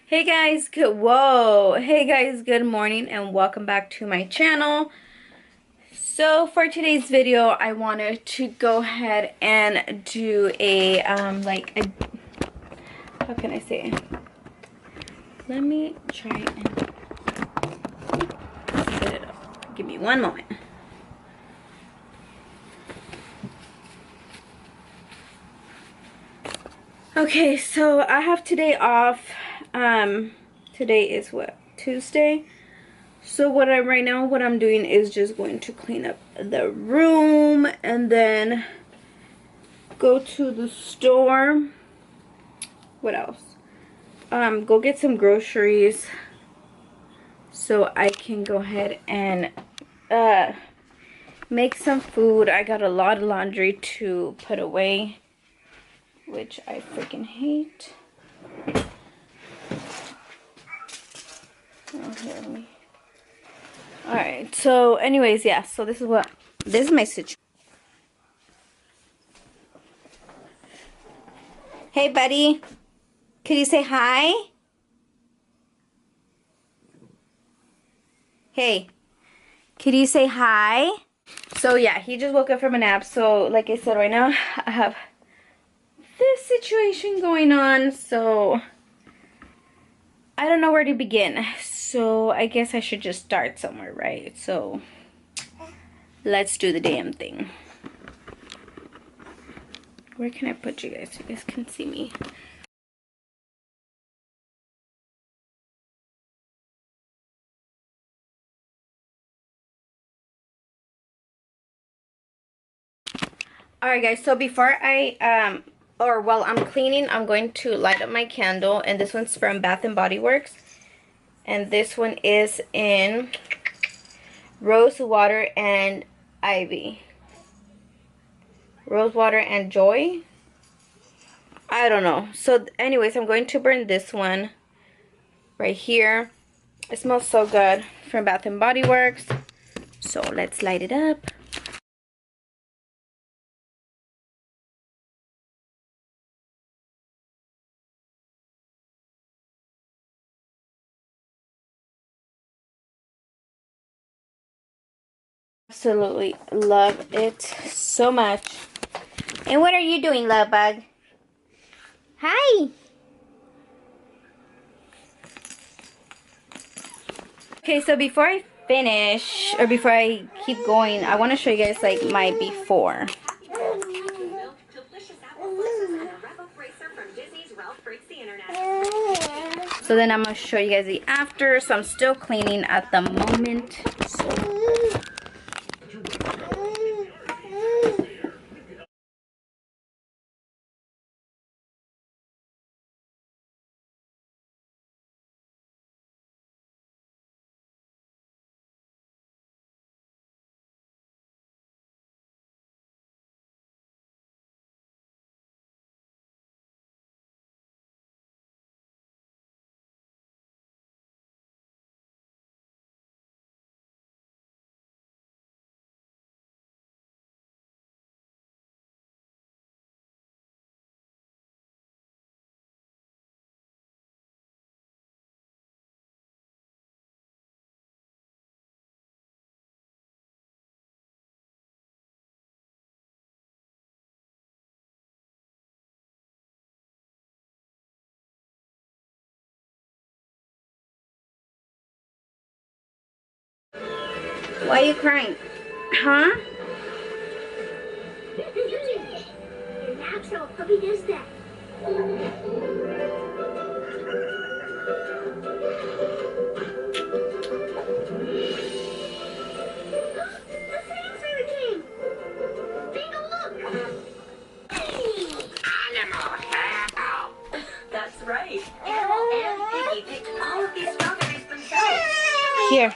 Hey guys, good morning and welcome back to my channel. So for today's video, I wanted to go ahead and do a how can I say it? Let me try and set it up. Give me one moment. Okay, so I have today off. Today is what? Tuesday. So what I'm doing is just going to clean up the room and then go to the store. What else? Go get some groceries so I can go ahead and make some food. I got a lot of laundry to put away, which I freaking hate. Oh, here, let me. Alright, so anyways, yeah, so this is my situation. Hey buddy, could you say hi? Hey, could you say hi? So yeah, he just woke up from a nap. So like I said, right now I have this situation going on, so I don't know where to begin. So I guess I should just start somewhere, right? So let's do the damn thing. Where can I put you guys so you guys can see me? Alright guys, so before I'm cleaning, I'm going to light up my candle, and this one's from Bath and Body Works, and this one is in Rose Water and Ivy. Rose Water and Joy, I don't know. So anyways, I'm going to burn this one right here. It smells so good, from Bath and Body Works. So let's light it up. Absolutely love it so much. And what are you doing, love bug? Hi. Okay, so before I finish, or before I keep going, I want to show you guys like my before. So then I'm going to show you guys the after. So I'm still cleaning at the moment. Why are you crying? Huh? Natural puppy does that. The things really came. Take a look. That's right. Animal and Piggy picked all of these strawberries themselves. Here.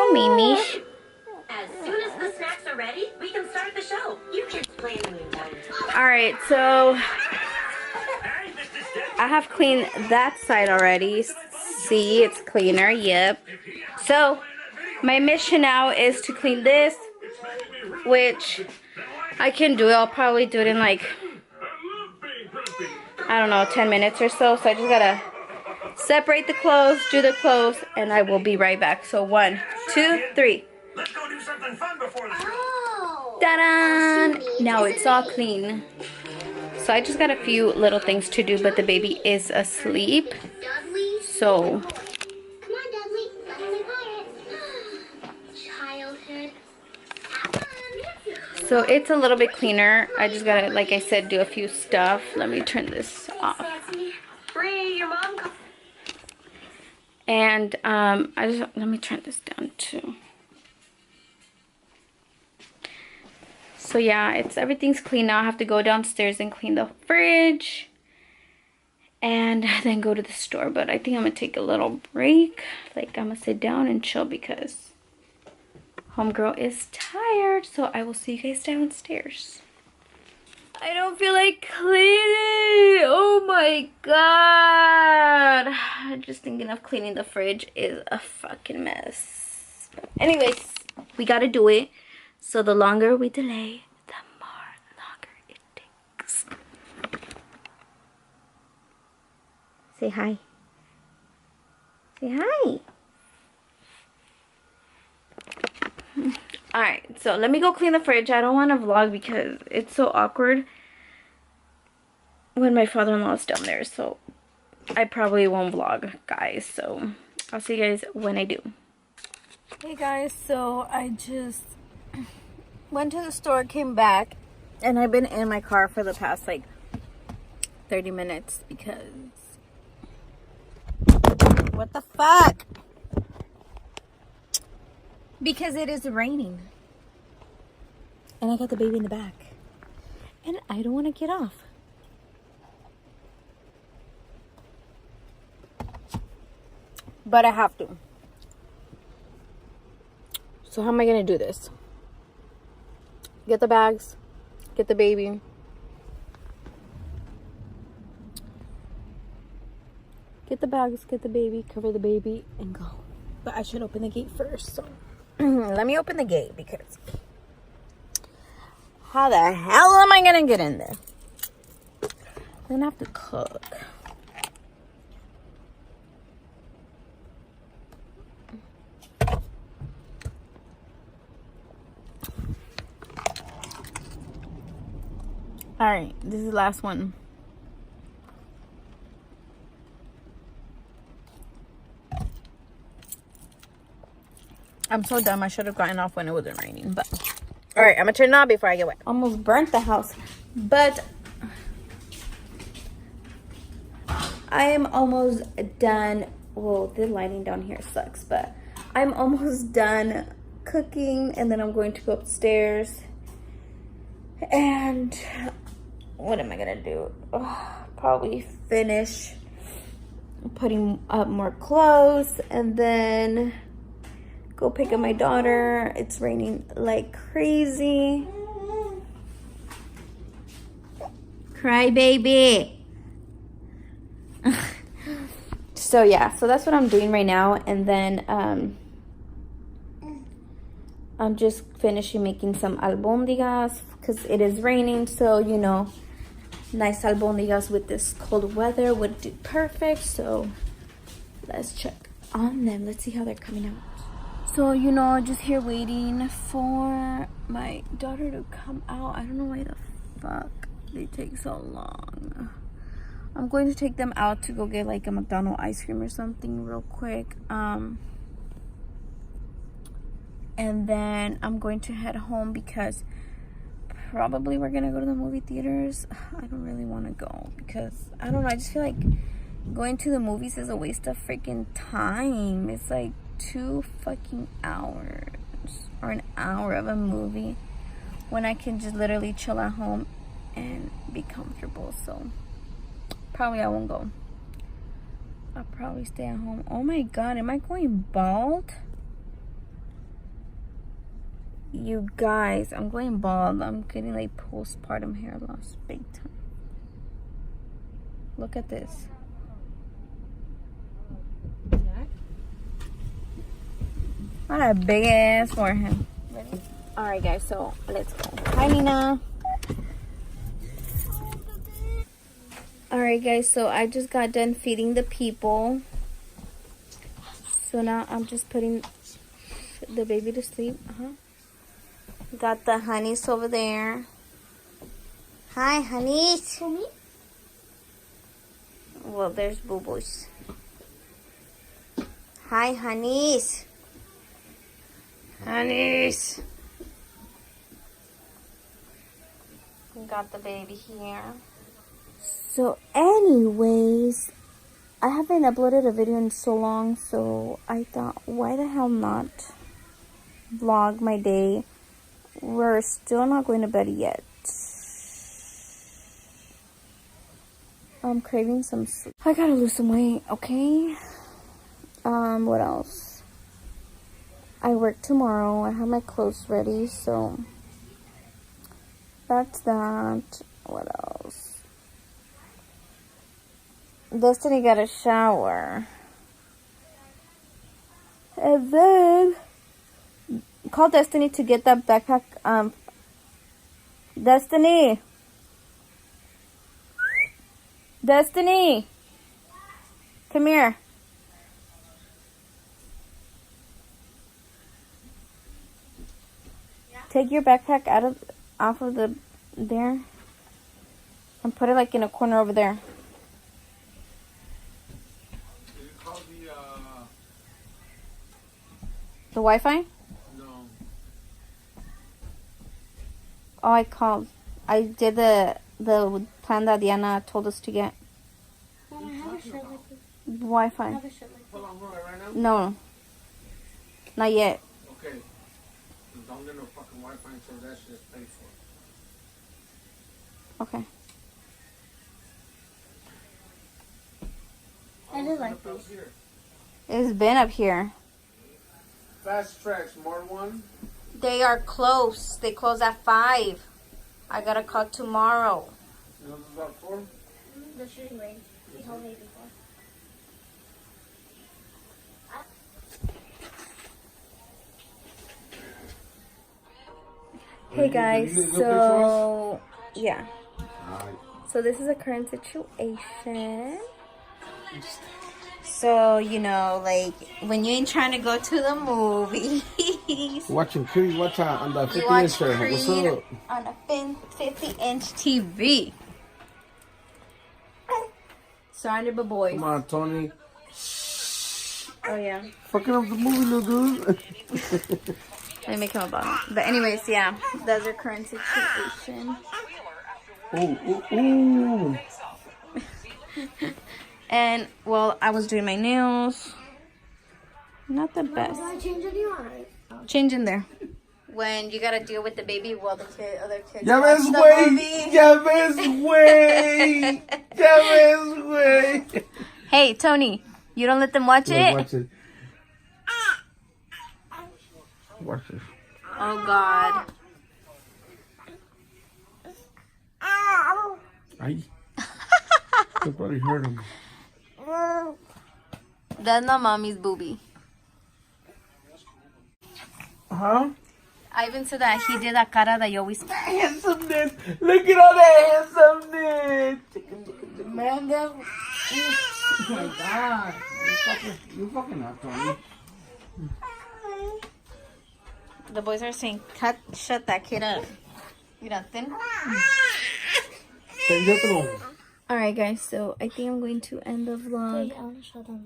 Oh, Mimi. As soon as the snacks are ready, we can start the show. You kids play in the meantime. Alright, so I have cleaned that side already. See, it's cleaner. Yep. So my mission now is to clean this, which I can do. I'll probably do it in like I don't know, 10 minutes or so. So I just gotta separate the clothes, do the clothes, and I will be right back. So 1, 2, 3. Let's go do something fun before the show. Ta-da! Now it's all clean. So I just got a few little things to do, but the baby is asleep. So Come on, Dudley. Let's play pirates. Childhood. so it's a little bit cleaner. I just gotta, like I said, do a few stuff. Let me turn this off. Bree, your mom called. And let me turn this down too. So yeah, everything's clean now. I have to go downstairs and clean the fridge and then go to the store. But I think I'm gonna take a little break. Like, I'm gonna sit down and chill because homegirl is tired. So I will see you guys downstairs. I don't feel like cleaning. Oh my god. Just thinking of cleaning the fridge is a fucking mess. Anyways, we gotta do it. So the longer we delay, the more longer it takes. Say hi. Say hi. Alright, so let me go clean the fridge. I don't want to vlog because it's so awkward when my father-in-law is down there. So I probably won't vlog, guys. So I'll see you guys when I do. Hey guys, so I just went to the store, came back, and I've been in my car for the past like 30 minutes because what the fuck? Because it is raining. And I got the baby in the back. And I don't want to get off. But I have to. So how am I going to do this? Get the bags. Get the baby. Get the bags, get the baby, cover the baby, and go. But I should open the gate first, so let me open the gate because how the hell am I gonna get in there? Then I have to cook. Alright, this is the last one. I'm so dumb. I should have gotten off when it wasn't raining. But alright, I'm gonna turn it on before I get wet. Almost burnt the house. But I am almost done. Well, the lighting down here sucks, but I'm almost done cooking, and then I'm going to go upstairs. And what am I gonna do? Probably finish putting up more clothes, and then go pick up my daughter. It's raining like crazy. Cry baby. So yeah, so that's what I'm doing right now, and then I'm just finishing making some albondigas because it is raining, so you know, nice albondigas with this cold weather would do perfect. So let's check on them. Let's see how they're coming out. So, you know, just here waiting for my daughter to come out. I don't know why the fuck they take so long. I'm going to take them out to go get like a McDonald's ice cream or something real quick. And then I'm going to head home because probably we're going to go to the movie theaters. I don't really want to go because, I don't know, I just feel like going to the movies is a waste of freaking time. It's like 2 fucking hours or an hour of a movie when I can just literally chill at home and be comfortable. So probably I won't go. I'll probably stay at home. Oh my god, am I going bald? You guys, I'm going bald. I'm getting like postpartum hair loss big time. Look at this. What a big ass forehead. Ready? Alright guys, so let's go. Hi Nina. Alright guys, so I just got done feeding the people. So now I'm just putting the baby to sleep. Got the honeys over there. Hi, honeys. For me? Well, there's boo-boos. Hi, honeys. Honeys. Got the baby here. So anyways, I haven't uploaded a video in so long, so I thought, why the hell not vlog my day? We're still not going to bed yet. I'm craving some sleep. I gotta lose some weight, okay? What else? I work tomorrow. I have my clothes ready, so that's that. What else? Destiny got a shower. And then call Destiny to get that backpack. Destiny. Destiny. Come here. Take your backpack off of there and put it like in a corner over there. Did you call The Wi-Fi? no. Oh, I called. I did the plan that Diana told us to get. Mom, I have a shirt like this. Wi-Fi. I have a shirt like Hold on, right now? No. Not yet. Okay. Don't get no fucking Wi-Fi until that shit's paid for. Okay. I do like Up this. here. It's been up here. Fast Tracks, more one. They are closed. They close at 5. I gotta call tomorrow. You know what this is about for? The shooting range. You told me before. Hey guys, so yeah. Alright. So this is a current situation. So, you know, like when you ain't trying to go to the movies, Watching Creed, watch out on the you 50 watch inch there. What's Creed up? on a 50-inch TV. Surrounded by boys. Come on, Tony. Oh yeah. Fucking up the movie, little dude. Let me make him a bottle. But anyways, yeah, that's our current situation. Ooh, ooh, ooh. And well, I was doing my nails. Not the best. I change it, you alright? Change in there. When you gotta deal with the baby while the other kids Ya watch ves, the güey. movie. Ya ves, güey. Ya ves, güey. Hey, Tony, you don't let them watch Look, it? watch it. Watch this. Oh, God. Ay. They probably hurt him. That's not mommy's booby. Huh? Ivan said that he did that cara that you always... Handsomeness. Look at all that handsomeness. Man, that... Oh my God. You fucking up, Tony. The boys are saying, shut that kid up. You nothing? Alright guys, so I think I'm going to end the vlog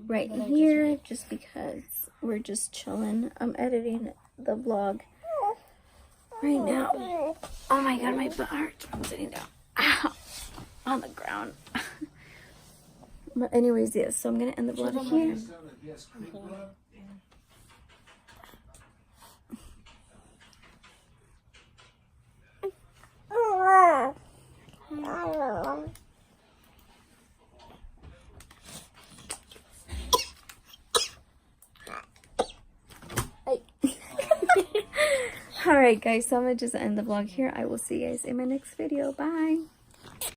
right here just because we're just chilling. I'm editing the vlog right now. Oh my God, my butt hurts. I'm sitting down. Ow. On the ground. But anyways, yes, so I'm going to end the vlog here. Alright guys, so I'm going to just end the vlog here. I will see you guys in my next video. Bye.